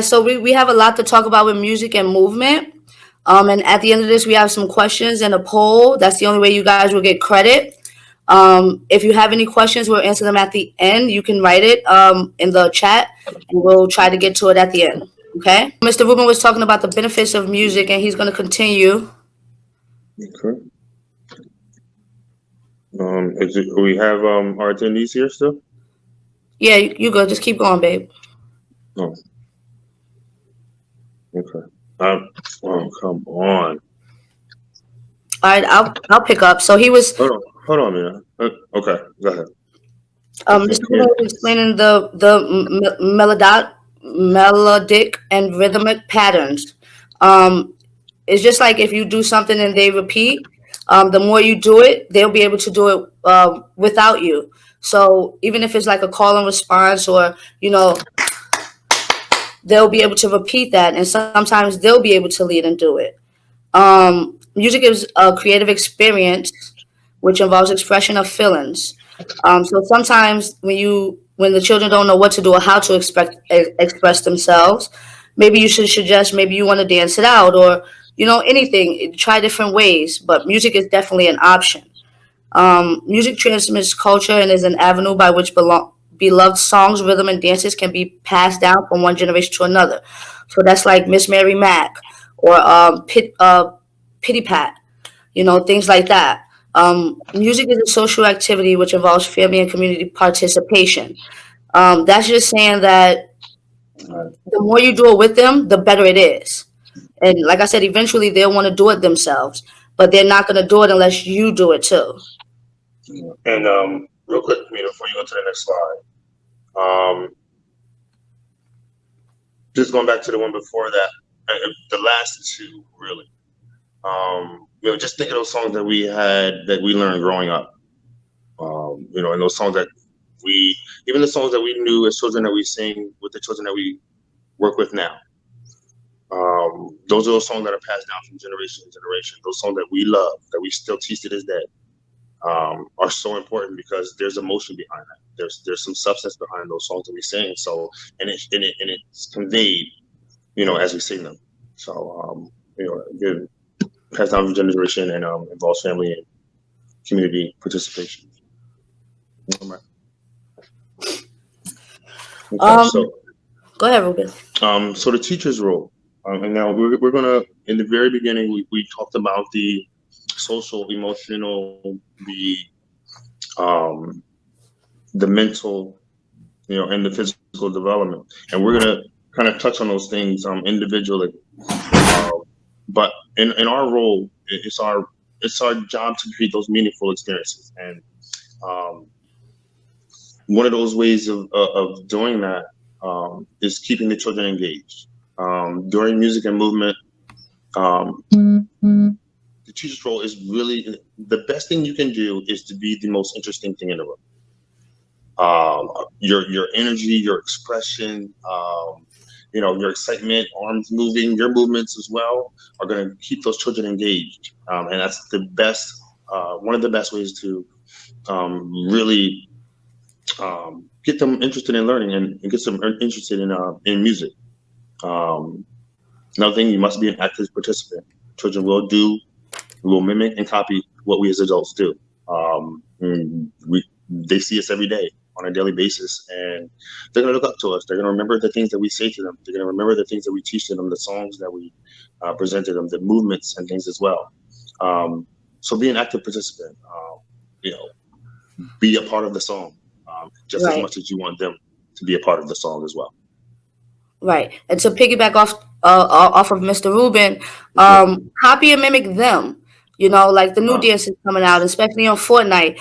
So we have a lot to talk about with music and movement. And at the end of this, we have some questions and a poll. That's the only way you guys will get credit. If you have any questions, we'll answer them at the end. You can write it in the chat, and we'll try to get to it at the end. Okay? Mr. Reuben was talking about the benefits of music, and he's going to continue. Okay. We have our attendees here still? Yeah, you go. Just keep going, babe. Oh. Okay. Oh, come on. All right, I'll pick up. So he was. Hold on, Amina. Okay, go ahead. Mr. Reuben was explaining the melodic and rhythmic patterns. It's just like if you do something and they repeat, the more you do it, they'll be able to do it without you. So even if it's like a call and response, or they'll be able to repeat that, and sometimes they'll be able to lead and do it. Music is a creative experience which involves expression of feelings. So sometimes when the children don't know what to do or how to express themselves, maybe you should suggest maybe you want to dance it out, or anything. Try different ways, but music is definitely an option. Music transmits culture and is an avenue by which beloved songs, rhythm, and dances can be passed down from one generation to another. So that's like Miss Mary Mack, or Pity Pat, things like that. Music is a social activity which involves family and community participation. That's just saying that the more you do it with them, the better it is. And like I said, eventually they'll want to do it themselves, but they're not going to do it unless you do it too. And real quick, before you go to the next slide, just going back to the one before that, the last two really. Just think of those songs that we learned growing up. And those songs that even the songs that we knew as children that we sing with the children that we work with now. Those are those songs that are passed down from generation to generation. Those songs that we love, that we still teach to this day, are so important because there's emotion behind that. There's some substance behind those songs that we sing. So and it's conveyed, as we sing them. So again, passed down from generation and involves family and community participation. Okay, so go ahead, Reuben. So the teacher's role, and now we're gonna, in the very beginning, we talked about the social, emotional, the mental, and the physical development, and we're gonna kind of touch on those things individually. But in our role, it's our job to create those meaningful experiences, and one of those ways of doing that is keeping the children engaged. During music and movement, the teacher's role is really the best thing you can do is to be the most interesting thing in the room. Your energy, your expression, your excitement, arms moving, your movements as well are going to keep those children engaged. And that's the best, one of the best ways to really get them interested in learning and get them interested in music. Another thing, you must be an active participant. Children will mimic and copy what we as adults do. They see us every day on a daily basis, and they're going to look up to us. They're going to remember the things that we say to them. They're going to remember the things that we teach to them, the songs that we present to them, the movements and things as well. So be an active participant. Be a part of the song just as much as you want them to be a part of the song as well. Right. And to piggyback off of Mr. Reuben, copy and mimic them. Like the new dances coming out, especially on Fortnite.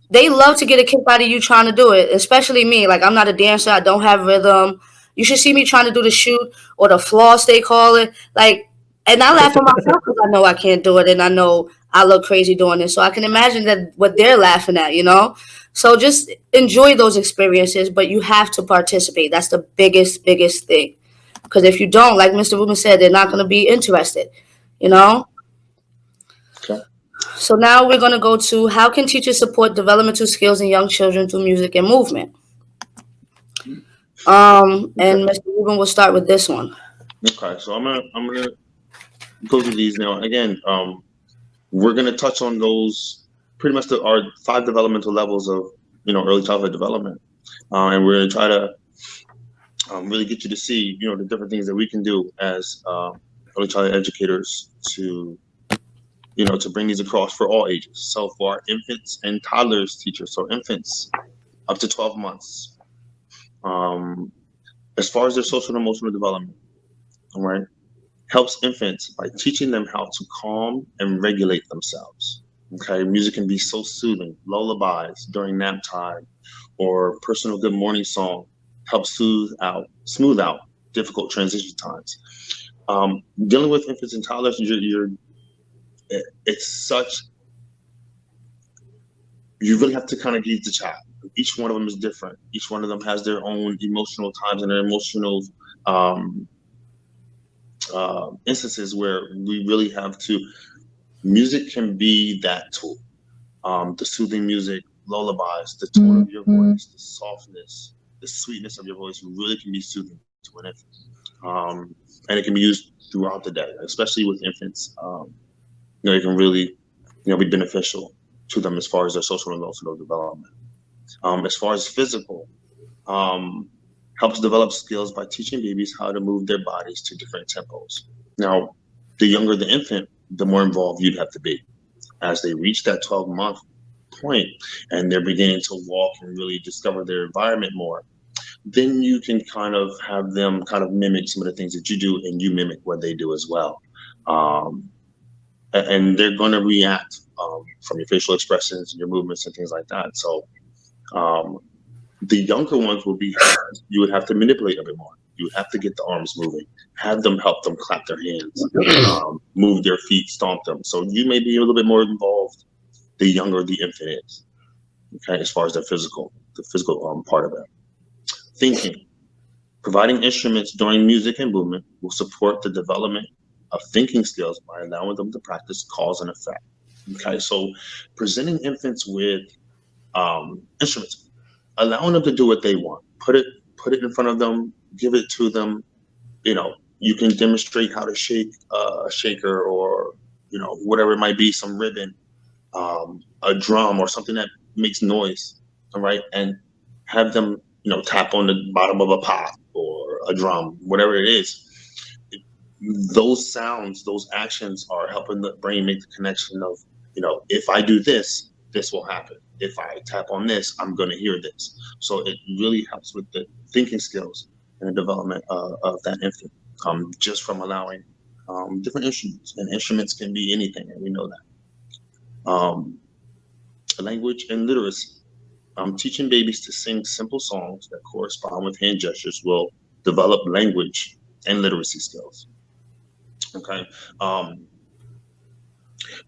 They love to get a kick out of you trying to do it, especially me. Like, I'm not a dancer. I don't have rhythm. You should see me trying to do the shoot or the floss, they call it. Like, and I laugh at myself because I know I can't do it, and I know I look crazy doing it. So I can imagine that what they're laughing at, So just enjoy those experiences, but you have to participate. That's the biggest thing. Because if you don't, like Mr. Reuben said, they're not going to be interested, Okay. So now we're going to go to how can teachers support developmental skills in young children through music and movement? Okay. And Mr. Reuben will start with this one. Okay. So I'm gonna go through these now. Again, we're gonna touch on those pretty much our five developmental levels of early childhood development, and we're gonna try to really get you to see the different things that we can do as early childhood educators to to bring these across for all ages. So for our infants and toddlers teachers, so infants up to 12 months, um, as far as their social and emotional development, all right, helps infants by teaching them how to calm and regulate themselves. Okay, music can be so soothing. Lullabies during nap time or personal good morning song help smooth out difficult transition times. Dealing with infants and toddlers, it's such, you really have to kind of gauge the child. Each one of them is different. Each one of them has their own emotional times and their emotional um, instances where we really have to. Music can be that tool. The soothing music, lullabies, the tone of your voice, the softness, the sweetness of your voice really can be soothing to an infant. And it can be used throughout the day, especially with infants. It can really, be beneficial to them as far as their social and emotional development. As far as physical, um, helps develop skills by teaching babies how to move their bodies to different tempos. Now, the younger the infant, the more involved you'd have to be. As they reach that 12-month point and they're beginning to walk and really discover their environment more, then you can kind of have them kind of mimic some of the things that you do and you mimic what they do as well. Um, and they're going to react from your facial expressions, your movements, and things like that. So um, the younger ones will be, you would have to manipulate a bit more. You would have to get the arms moving, have them help them clap their hands, move their feet, stomp them. So you may be a little bit more involved the younger the infant is, okay, as far as the physical part of it. Thinking. Providing instruments during music and movement will support the development of thinking skills by allowing them to practice cause and effect. Okay, so presenting infants with instruments, allowing them to do what they want. Put it in front of them, give it to them. You can demonstrate how to shake a shaker or whatever it might be, some ribbon, a drum or something that makes noise. All right, and have them tap on the bottom of a pot or a drum, whatever it is. Those sounds, those actions are helping the brain make the connection of, if I do this, this will happen. If I tap on this, I'm going to hear this. So it really helps with the thinking skills and the development of that infant, just from allowing different instruments. And instruments can be anything, and we know that. Language and literacy. Teaching babies to sing simple songs that correspond with hand gestures will develop language and literacy skills. Okay.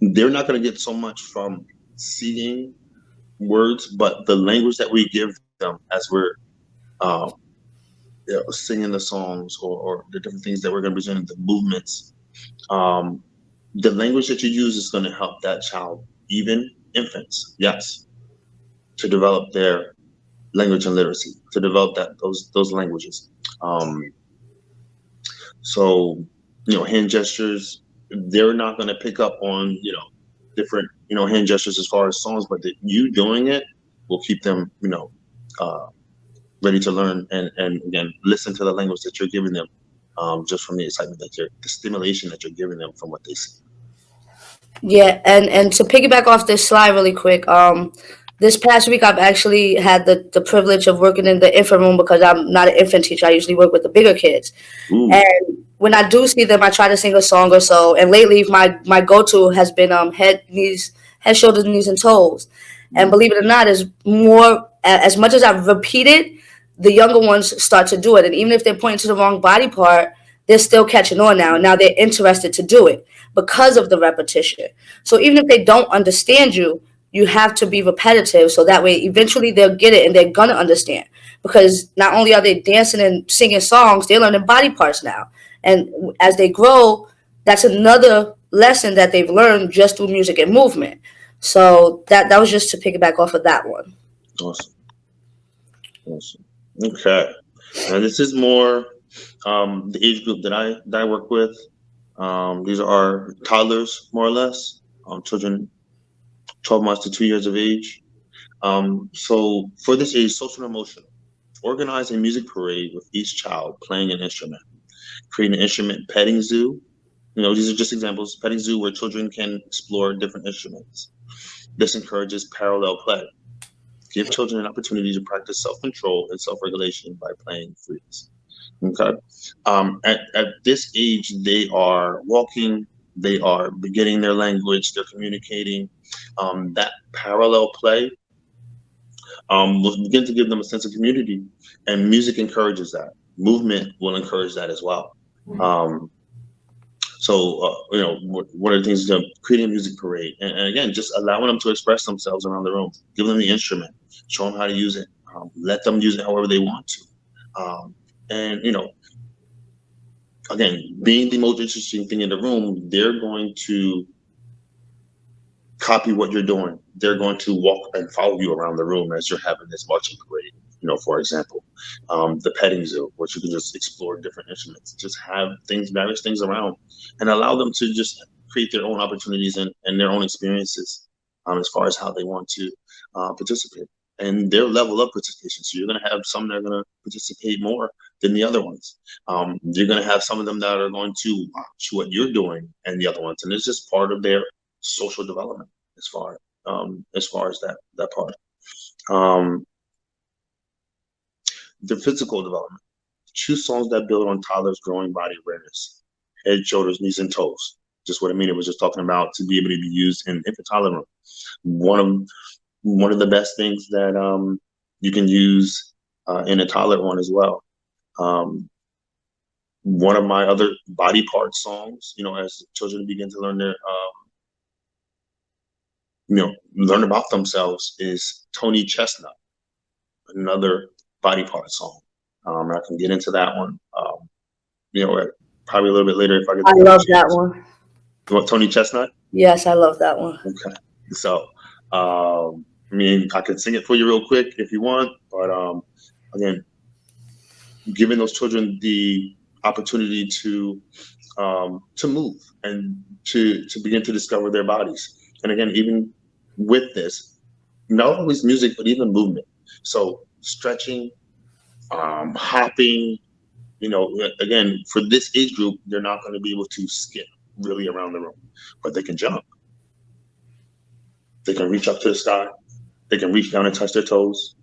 They're not going to get so much from seeing words, but the language that we give them as we're uh, singing the songs or the different things that we're going to be doing, the movements, um, the language that you use is going to help that child, even infants, yes, to develop their language and literacy, to develop those languages. Um, so hand gestures, they're not going to pick up on different hand gestures as far as songs, but you doing it will keep them uh, ready to learn and again listen to the language that you're giving them, just from the excitement the stimulation that you're giving them from what they see. Yeah, and to piggyback off this slide really quick, this past week I've actually had the privilege of working in the infant room because I'm not an infant teacher. I usually work with the bigger kids. Ooh. And when I do see them, I try to sing a song or so. And lately, my go to has been head, shoulders, knees, and toes. And believe it or not, is more as much as I repeat it, the younger ones start to do it. And even if they're pointing to the wrong body part, they're still catching on now. Now they're interested to do it because of the repetition. So even if they don't understand you, you have to be repetitive so that way eventually they'll get it and they're gonna understand. Because not only are they dancing and singing songs, they're learning body parts now. And as they grow, that's another lesson that they've learned just through music and movement. So that was just to piggyback off of that one. Awesome. Awesome. Okay. And this is more the age group that I work with. These are toddlers, more or less, children 12 months to 2 years of age. So for this age, social and emotional, organize a music parade with each child playing an instrument. Create an instrument petting zoo. These are just examples. Petting zoo where children can explore different instruments. This encourages parallel play. Give children an opportunity to practice self-control and self-regulation by playing freeze. Okay. At this age, they are walking, they are beginning their language, they're communicating. That parallel play will begin to give them a sense of community, and music encourages that. Movement will encourage that as well. Um, one of the things is creating a music parade, and again, just allowing them to express themselves around the room. Give them the instrument, show them how to use it, let them use it however they want to, and again, being the most interesting thing in the room, they're going to copy what you're doing. They're going to walk and follow you around the room as you're having this marching parade. For example, the petting zoo, which you can just explore different instruments, just have various things around, and allow them to just create their own opportunities and their own experiences as far as how they want to participate and their level of participation. So you're going to have some that are going to participate more than the other ones. You're going to have some of them that are going to watch what you're doing and the other ones, and it's just part of their social development as far as that part. Um, the physical development. Choose songs that build on toddlers' growing body awareness, head, shoulders, knees, and toes. Just what Amina was just talking about, to be able to be used in infant toddler room. One of one of the best things that you can use in a toddler one as well. Um, One of my other body part songs, as children begin to learn learn about themselves, is Tony Chestnut, another body part song. I can get into that one, probably a little bit later if I get I the love that chance. one. You want Tony Chestnut? Yes, I love that one. Okay. So, I can sing it for you real quick if you want, but again, giving those children the opportunity to move and to begin to discover their bodies. And again, even with this, not always music, but even movement. So stretching, hopping. Again, for this age group, they're not going to be able to skip really around the room, but they can jump. They can reach up to the sky. They can reach down and touch their toes.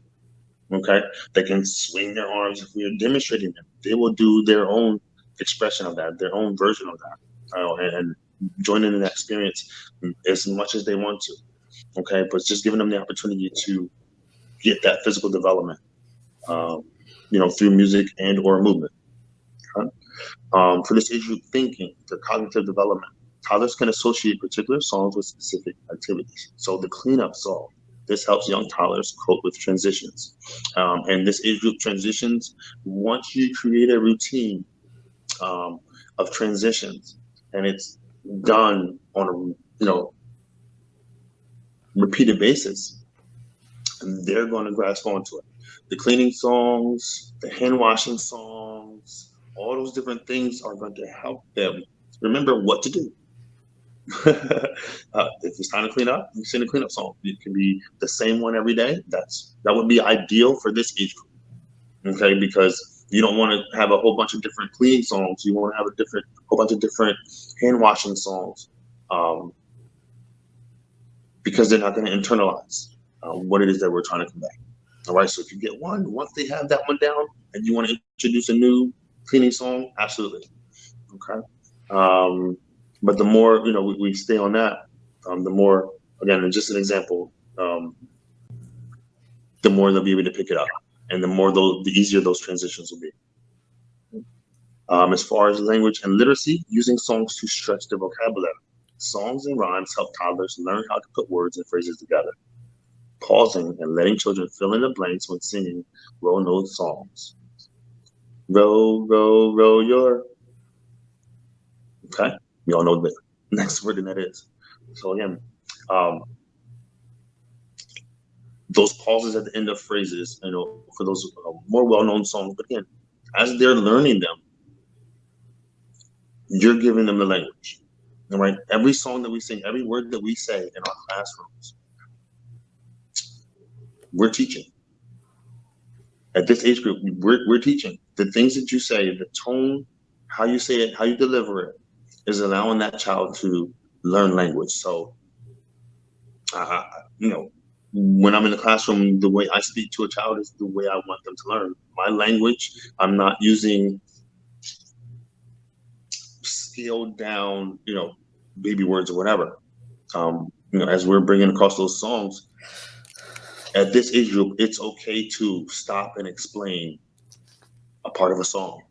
Okay, they can swing their arms. If we are demonstrating them, they will do their own expression of that, their own version of that, and join in that experience as much as they want to. Okay, but just giving them the opportunity to get that physical development, um, through music and or movement. Okay? For this age group, thinking, the cognitive development, toddlers can associate particular songs with specific activities. So the cleanup song, this helps young toddlers cope with transitions. And this age group transitions, once you create a routine um, of transitions, and it's done on a repeated basis, and they're going to grasp onto it. The cleaning songs, the hand washing songs, all those different things are going to help them remember what to do. If it's time to clean up, you sing a cleanup song. It can be the same one every day. That would be ideal for this age group. Okay, because you don't want to have a whole bunch of different cleaning songs. You want to have whole bunch of different hand washing songs, um, because they're not going to internalize what it is that we're trying to convey. All right, so if you get once they have that one down, and you want to introduce a new cleaning song, absolutely. Okay. Um, but the more we stay on that, the more, again, just an example, the more they'll be able to pick it up, and the easier those transitions will be. As far as language and literacy, using songs to stretch their vocabulary. Songs and rhymes help toddlers learn how to put words and phrases together. Pausing and letting children fill in the blanks when singing well-known songs. Row, row, row your. Okay, we all know the next word in that is. So again, um, those pauses at the end of phrases, for those more well-known songs. But again, as they're learning them, you're giving them the language. All right. Every song that we sing, every word that we say in our classrooms, we're teaching. At this age group, we're teaching. The things that you say, the tone, how you say it, how you deliver it, is allowing that child to learn language. So, I, when I'm in the classroom, the way I speak to a child is the way I want them to learn. My language, I'm not using scaled down, baby words or whatever. As we're bringing across those songs, at this age group, it's okay to stop and explain a part of a song,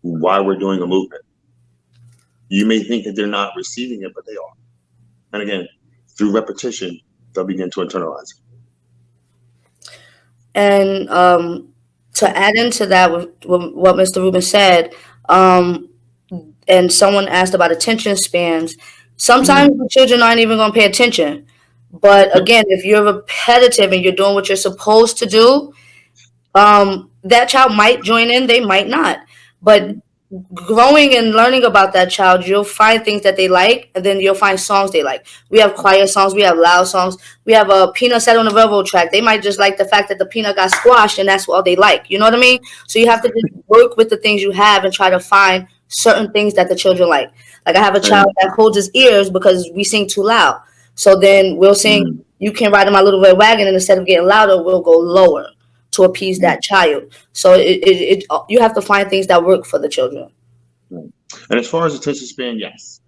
why we're doing a movement. You may think that they're not receiving it, but they are. And again, through repetition, they'll begin to internalize it. And to add into that with what Mr. Reuben said, um, and someone asked about attention spans. Sometimes the children aren't even going to pay attention. But again, if you're repetitive and you're doing what you're supposed to do, that child might join in, they might not. But growing and learning about that child, you'll find things that they like, and then you'll find songs they like. We have quiet songs, we have loud songs, we have a peanut set on the railroad track. They might just like the fact that the peanut got squashed, and that's all they like. You know what I mean? So you have to just work with the things you have and try to find certain things that the children like. Like I have a child that holds his ears because we sing too loud. So then we'll sing, "You Can Ride in My Little Red Wagon," and instead of getting louder, we'll go lower to appease that child. So you have to find things that work for the children. And as far as attention span, yes.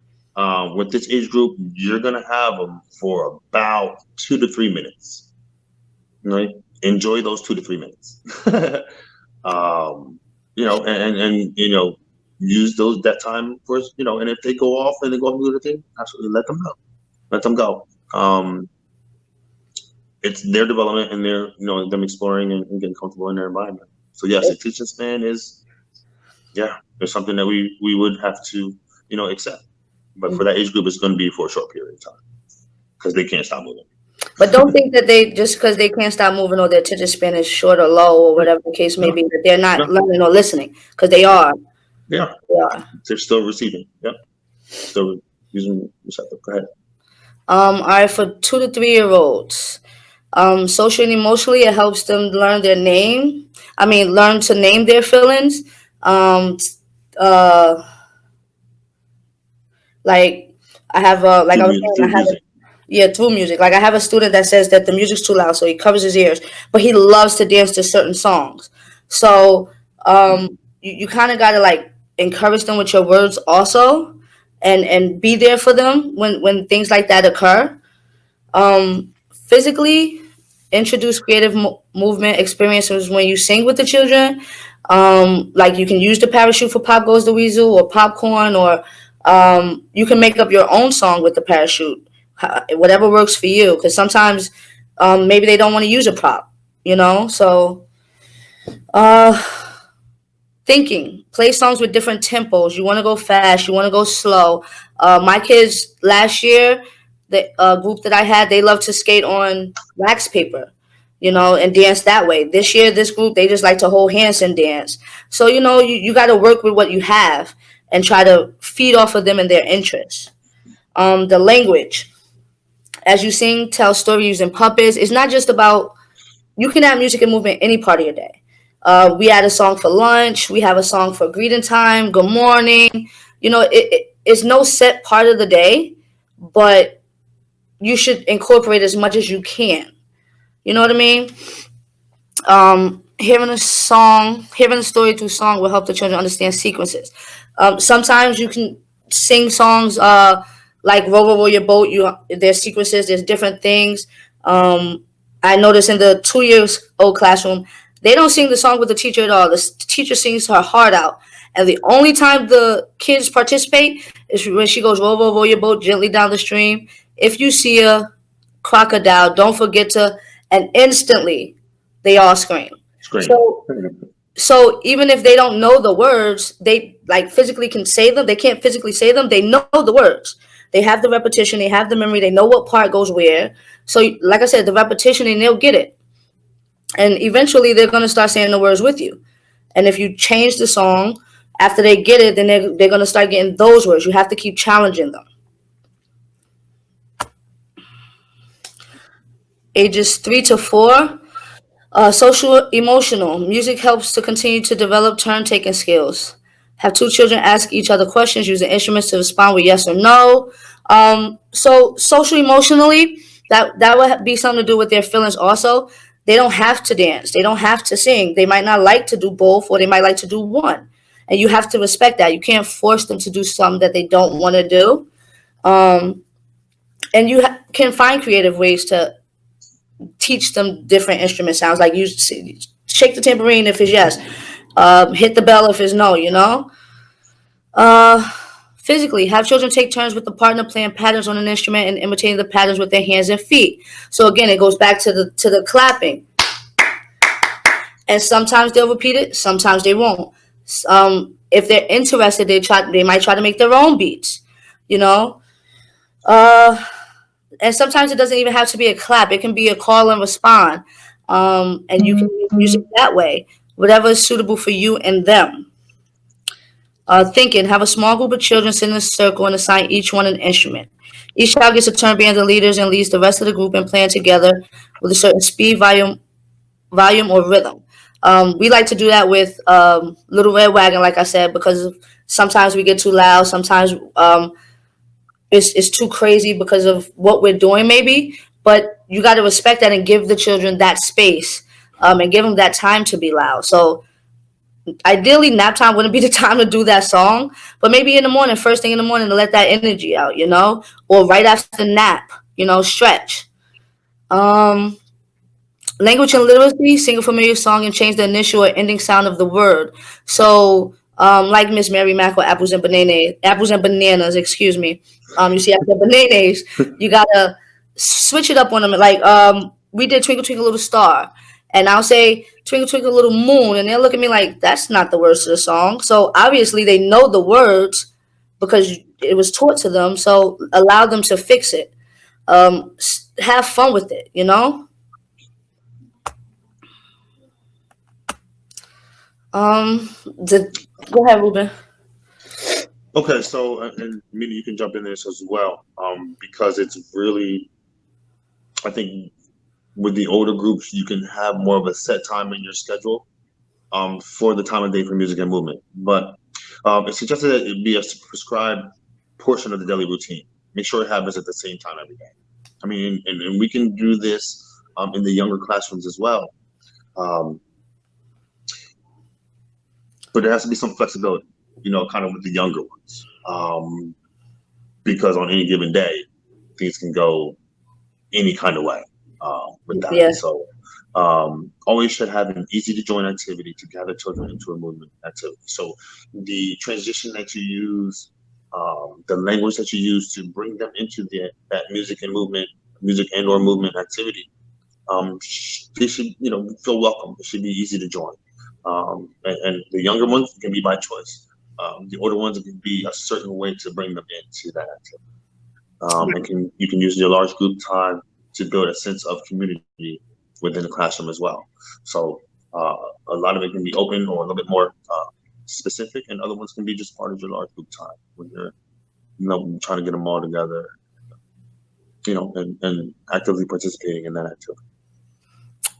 With this age group, you're gonna have them for about 2 to 3 minutes. Right? Enjoy those 2 to 3 minutes. And use that time for and if they go off and they go off and do the thing, absolutely let them go. Let them go. It's their development and their them exploring and getting comfortable in their environment. So yes, attention span is there's something that we would have to accept. But for that age group, it's going to be for a short period of time because they can't stop moving. But don't think that they just because they can't stop moving or their attention span is short or low or whatever the case may be, that they're not learning or listening, because they are. Yeah. They're still receiving. Yep. Still using receptive. Go ahead. All right, for 2 to 3 year olds, socially and emotionally, it helps them learn their name. I mean, learn to name their feelings. Um, uh, like I have a like I was saying, I have Music. through music. Like I have a student that says that the music's too loud, so he covers his ears, but he loves to dance to certain songs. So you kind of got to like encourage them with your words also, and be there for them when things like that occur. Physically introduce creative movement experiences when you sing with the children. Like you can use the parachute for Pop Goes the Weasel or popcorn, or you can make up your own song with the parachute, whatever works for you. Because sometimes maybe they don't want to use a prop, So uh, thinking, play songs with different tempos. You want to go fast, you want to go slow. My kids last year, the group that I had, they love to skate on wax paper, and dance that way. This year, this group, they just like to hold hands and dance. So, you got to work with what you have and try to feed off of them and their interests. The language, as you sing, tell story using puppets. It's not just about, you can add music and movement any part of your day. We add a song for lunch. We have a song for greeting time, good morning. It's no set part of the day, but you should incorporate as much as you can. You know what I mean? Hearing a story through song will help the children understand sequences. Sometimes you can sing songs like "Row, row, row your boat." There's sequences. There's different things. I noticed in the 2 years old classroom, they don't sing the song with the teacher at all. The teacher sings her heart out, and the only time the kids participate is when she goes "Row, row, row your boat gently down the stream." If you see a crocodile, don't forget to, and instantly they all scream. Scream. So even if they don't know the words, they like physically can say them. They can't physically say them. They know the words. They have the repetition, they have the memory, they know what part goes where. So, like I said, the repetition, and they'll get it. And eventually, they're gonna start saying the words with you. And if you change the song after they get it, then they're gonna start getting those words. You have to keep challenging them. Ages 3 to 4. Social emotional. Music helps to continue to develop turn taking skills. Have two children ask each other questions using instruments to respond with yes or no. So social emotionally, that would be something to do with their feelings also. They don't have to dance. They don't have to sing. They might not like to do both, or they might like to do one. And you have to respect that. You can't force them to do something that they don't want to do. Um, and you can find creative ways to teach them different instrument sounds. Like you shake the tambourine if it's yes, hit the bell if it's no. Uh, Physically, have children take turns with the partner playing patterns on an instrument and imitating the patterns with their hands and feet. So again, it goes back to the clapping. And sometimes they'll repeat it, sometimes they won't. If they're interested, they might try to make their own beats. You know. Uh, and sometimes it doesn't even have to be a clap. It can be a call and respond, and you can use it that way. Whatever is suitable for you and them. Thinking, have a small group of children sit in a circle and assign each one an instrument. Each child gets a turn being the leaders and leads the rest of the group in playing together with a certain speed, volume or rhythm. We like to do that with Little Red Wagon, like I said, because sometimes we get too loud. Sometimes it's too crazy because of what we're doing, maybe. But you got to respect that and give the children that space, and give them that time to be loud. So ideally, nap time wouldn't be the time to do that song, but maybe in the morning, first thing in the morning, to let that energy out, or right after the nap, stretch. Um, Language and literacy, sing a familiar song and change the initial or ending sound of the word. So, like Miss Mary Mack or apples and bananas, excuse me. You see after bananas, you gotta switch it up on them. Like, we did Twinkle Twinkle Little Star, and I'll say Twinkle Twinkle Little Moon, and they'll look at me like that's not the words to the song. So obviously they know the words because it was taught to them. So allow them to fix it. Have fun with it. The Go ahead, Ruben. Okay, so and maybe you can jump in this as well, because it's really, I think, with the older groups, you can have more of a set time in your schedule, for the time of day for music and movement. But it's suggested that it be a prescribed portion of the daily routine. Make sure it happens at the same time every day. I mean, and we can do this in the younger classrooms as well. Um, but there has to be some flexibility, kind of with the younger ones, because on any given day, things can go any kind of way with that. Yeah. So always should have an easy to join activity to gather children into a movement activity. So the transition that you use, the language that you use to bring them into that music and or movement activity, they should, feel welcome. It should be easy to join. And the younger ones can be by choice. The older ones, it can be a certain way to bring them into that activity. And you can use your large group time to build a sense of community within the classroom as well. So a lot of it can be open or a little bit more specific, and other ones can be just part of your large group time when you're, trying to get them all together, and actively participating in that activity.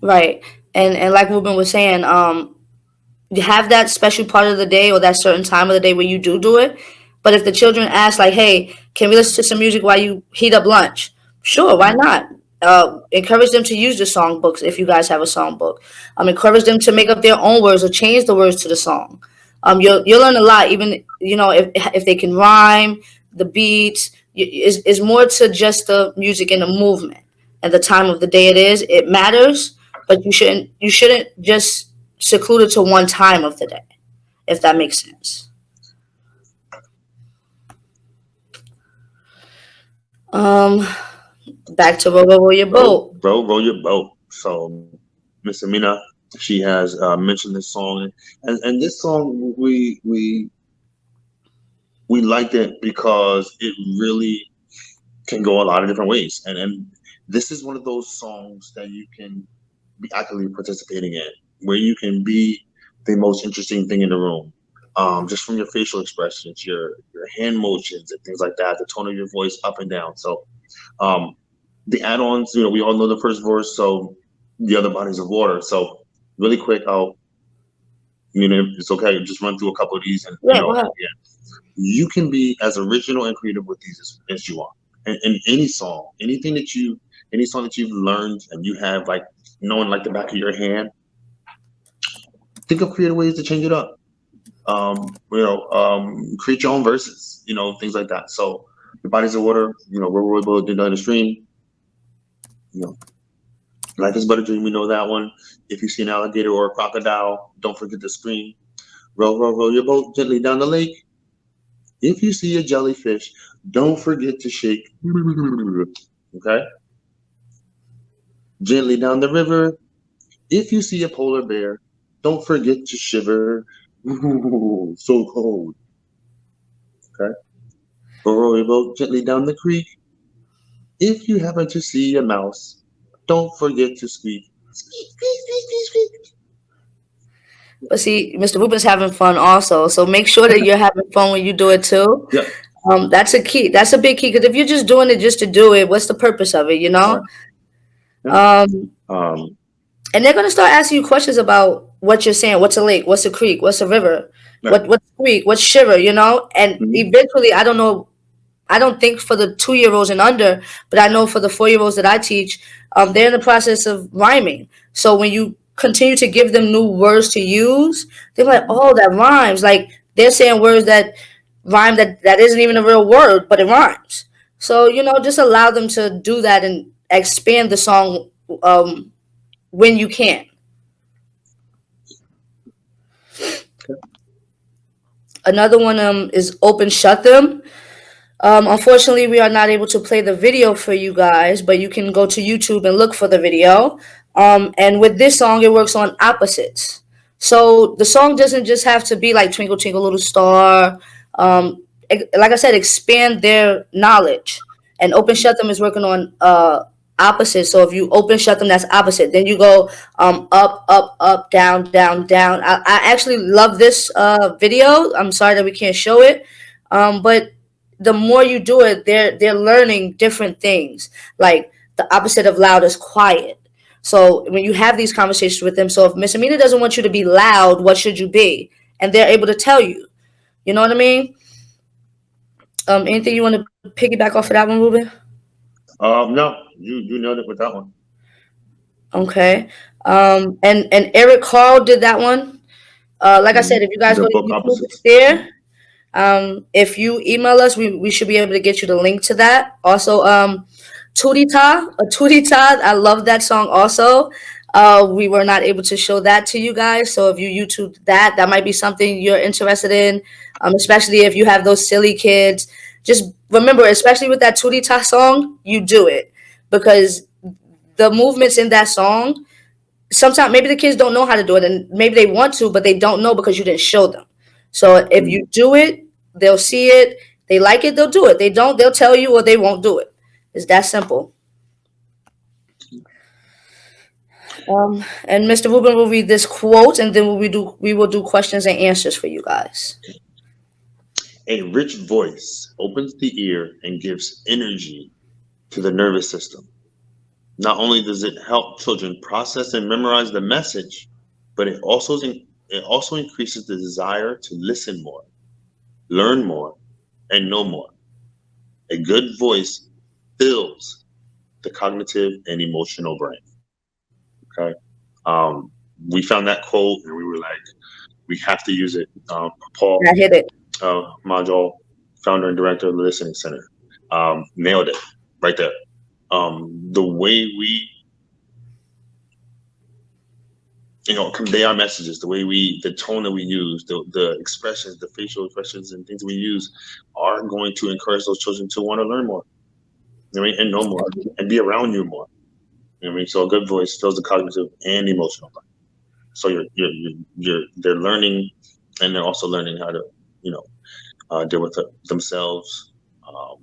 Right. And like Ruben was saying, you have that special part of the day or that certain time of the day where you do it. But if the children ask, like, hey, can we listen to some music while you heat up lunch? Sure, why not? Encourage them to use the songbooks if you guys have a songbook. Encourage them to make up their own words or change the words to the song. You'll learn a lot, even if they can rhyme, the beats. Is more to just the music and the movement and the time of the day it is. It matters, but you shouldn't just seclude it to one time of the day, if that makes sense. Um, Back to row your boat. Row your boat. So Miss Amina, she has mentioned this song, and this song we liked it because it really can go a lot of different ways. And this is one of those songs that you can be actively participating in, where you can be the most interesting thing in the room. Just from your facial expressions, your hand motions and things like that, the tone of your voice up and down. So um, the add-ons, we all know the first verse, so the other bodies of water. So really quick, it's okay, just run through a couple of these, and Yeah, go ahead. yeah, you can be as original and creative with these as you are. And any song, any song that you've learned and you have like knowing like the back of your hand, think of creative ways to change it up. Create your own verses, things like that. So the bodies of water, where Reuben did on the stream, you know, life is but a dream. We know that one. If you see an alligator or a crocodile, don't forget to scream. Row, row, row your boat gently down the lake. If you see a jellyfish, don't forget to shake. Okay? Gently down the river. If you see a polar bear, don't forget to shiver. Ooh, so cold. Okay? Row your boat gently down the creek. If you happen to see a mouse, don't forget to squeak. Squeak, squeak, squeak, squeak, squeak. But see, Mr. Ruben's having fun also. So make sure that you're having fun when you do it too. Yeah. That's a key. That's a big key. Because if you're just doing it just to do it, what's the purpose of it? You Right. know. Yeah. Um, Um, and they're gonna start asking you questions about what you're saying. What's a lake? What's a creek? What's a river? right. What's squeak? What's shiver? You know. And Mhm. eventually, I don't know. I don't think for the 2 year olds and under, but I know for the 4 year olds that I teach, they're in the process of rhyming. So when you continue to give them new words to use, they're like, oh, that rhymes. Like they're saying words that rhyme that isn't even a real word, but it rhymes. So, just allow them to do that and expand the song when you can. Another one is open shut them. Unfortunately, we are not able to play the video for you guys, but you can go to YouTube and look for the video. And with this song, it works on opposites. So the song doesn't just have to be like Twinkle Twinkle Little Star. Like I said, expand their knowledge. And Open Shut Them is working on opposite. So if you open shut them, that's opposite. Then you go up, up, up, down, down, down. I actually love this video. I'm sorry that we can't show it. But the more you do it, they're learning different things. Like the opposite of loud is quiet. So when you have these conversations with them, so if Miss Amina doesn't want you to be loud, what should you be? And they're able to tell you. You know what I mean? Anything you want to piggyback off of that one, Ruben? No, you nailed it with that one. Okay. And Eric Carl did that one. Like I said, if you guys The go to book YouTube, it's opposites. there. If you email us, we should be able to get you the link to that. Also, Tutita, I love that song also. We were not able to show that to you guys. So if you YouTube that, that might be something you're interested in, especially if you have those silly kids. Just remember, especially with that Tutita song, you do it because the movements in that song, sometimes maybe the kids don't know how to do it and maybe they want to, but they don't know because you didn't show them. So if you Mhm. do it, they'll see it. They like it, they'll do it. They don't, they'll tell you or they won't do it. It's that simple. And Mr. Rubin will read this quote, and then we will do questions and answers for you guys. A rich voice opens the ear and gives energy to the nervous system. Not only does it help children process and memorize the message, but it also increases the desire to listen more, learn more, and know more. A good voice fills the cognitive and emotional brain. Okay. Um, we found that quote and we were like, we have to use it. Paul I hit it. Module, founder and director of the Listening Center, nailed it right there. The way we, convey our messages, the tone that we use, the expressions, the facial expressions and things we use are going to encourage those children to want to learn more, and know more and be around you more. So a good voice fills the cognitive and emotional part. So they're learning, and they're also learning how to, deal with themselves,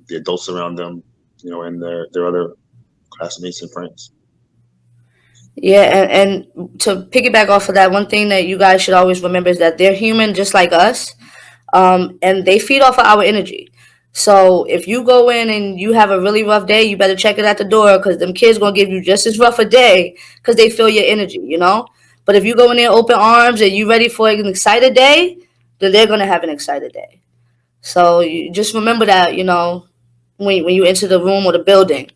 the adults around them, and their other classmates and friends. Yeah, and to piggyback off of that, one thing that you guys should always remember is that they're human just like us, and they feed off of our energy. So if you go in and you have a really rough day, you better check it at the door because them kids gonna give you just as rough a day because they feel your energy, you know. But if you go in there open arms and you ready for an excited day, then they're gonna have an excited day. So you just remember that, when you enter the room or the building.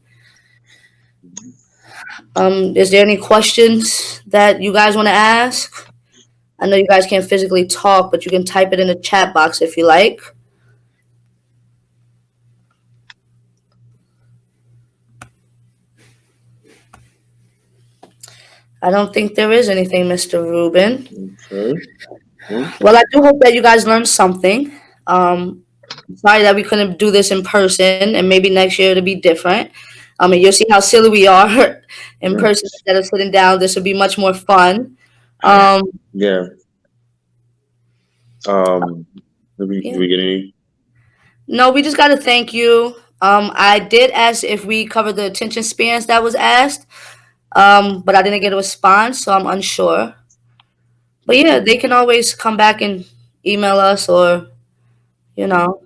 Is there any questions that you guys want to ask? I know you guys can't physically talk, but you can type it in the chat box if you like. I don't think there is anything, Mr. Reuben. Okay. Hmm. Well, I do hope that you guys learned something. Sorry that we couldn't do this in person, and maybe next year it'll be different. And you'll see how silly we are in person Yes. instead of sitting down. This will be much more fun. Um, Yeah. Um. Did yeah. we get any? No, we just got to thank you. I did ask if we covered the attention spans that was asked, but I didn't get a response, so I'm unsure. But yeah, they can always come back and email us, or you know,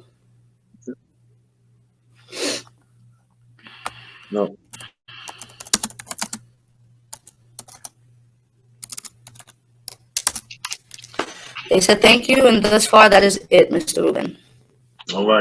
No. they said thank you, and thus far that is it, Mr. Rubin. All right.